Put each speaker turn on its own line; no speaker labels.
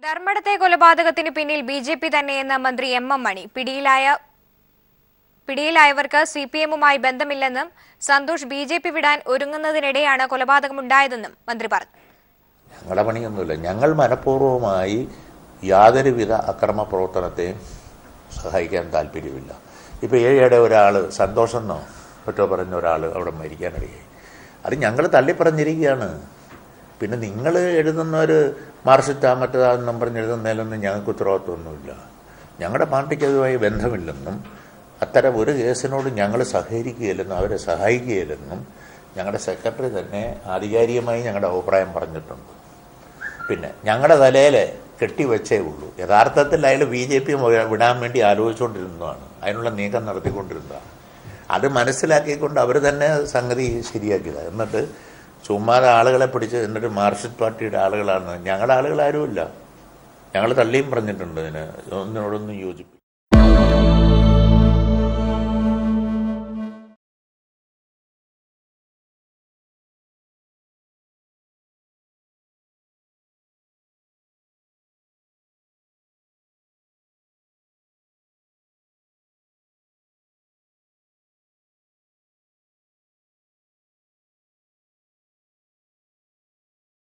ധർമ്മടത്തെ കൊലപാതകത്തിന് പിന്നിൽ ബി.ജെ.പി. തന്നെയെന്ന് മന്ത്രി എം മണി. പിടിയിലായവർക്ക് സിപിഎമ്മുമായി ബന്ധമില്ലെന്നും സന്തോഷ് ബി.ജെ.പി. വിടാൻ ഒരുങ്ങുന്നതിനിടെയാണ് കൊലപാതകമുണ്ടായതെന്നും മന്ത്രി പറഞ്ഞു.
ഞങ്ങളുടെ പണിയൊന്നുമില്ല. ഞങ്ങൾ മനഃപൂർവ്വമായി യാതൊരുവിധ അക്രമ പ്രവർത്തനത്തെയും സഹായിക്കാൻ താല്പര്യമില്ല. ഇപ്പോൾ ഏഴയുടെ ഒരാൾ സന്തോഷെന്നോ മറ്റോ പറഞ്ഞ ഒരാൾ അവിടെ മരിക്കാനിടയായി. അത് ഞങ്ങൾ തള്ളിപ്പറഞ്ഞിരിക്കുകയാണ്. പിന്നെ നിങ്ങൾ എഴുതുന്നവർ മാർക്സിസ്റ്റാ മറ്റേതാണെന്നും പറഞ്ഞ് എഴുതുന്നതിലൊന്നും ഞങ്ങൾക്ക് ഉത്തരവാദിത്വമൊന്നുമില്ല. ഞങ്ങളുടെ പാർട്ടിക്ക് അതുമായി ബന്ധമില്ലെന്നും അത്തരം ഒരു കേസിനോട് ഞങ്ങൾ സഹകരിക്കുകയില്ലെന്നും അവരെ സഹായിക്കുകയില്ലെന്നും ഞങ്ങളുടെ സെക്രട്ടറി തന്നെ ആധികാരികമായി ഞങ്ങളുടെ അഭിപ്രായം പറഞ്ഞിട്ടുണ്ട്. പിന്നെ ഞങ്ങളുടെ തലയിൽ കെട്ടിവെച്ചേ ഉള്ളൂ. യഥാർത്ഥത്തിൽ അയാൾ ബി.ജെ.പി. വിടാൻ വേണ്ടി ആലോചിച്ചുകൊണ്ടിരുന്നതാണ്, അതിനുള്ള നീക്കം നടത്തിക്കൊണ്ടിരുന്നതാണ്. അത് മനസ്സിലാക്കിക്കൊണ്ട് അവർ തന്നെ സംഗതി ശരിയാക്കിയതാണ്. എന്നിട്ട് ചുമ്മാതെ ആളുകളെ പിടിച്ച് എന്നിട്ട് മാർക്സിസ്റ്റ് പാർട്ടിയുടെ ആളുകളാണ്. ഞങ്ങളുടെ ആളുകൾ ആരുമില്ല. ഞങ്ങൾ തള്ളിയും പറഞ്ഞിട്ടുണ്ട്. ഒന്നിനോടൊന്നും യോജിപ്പില്ല.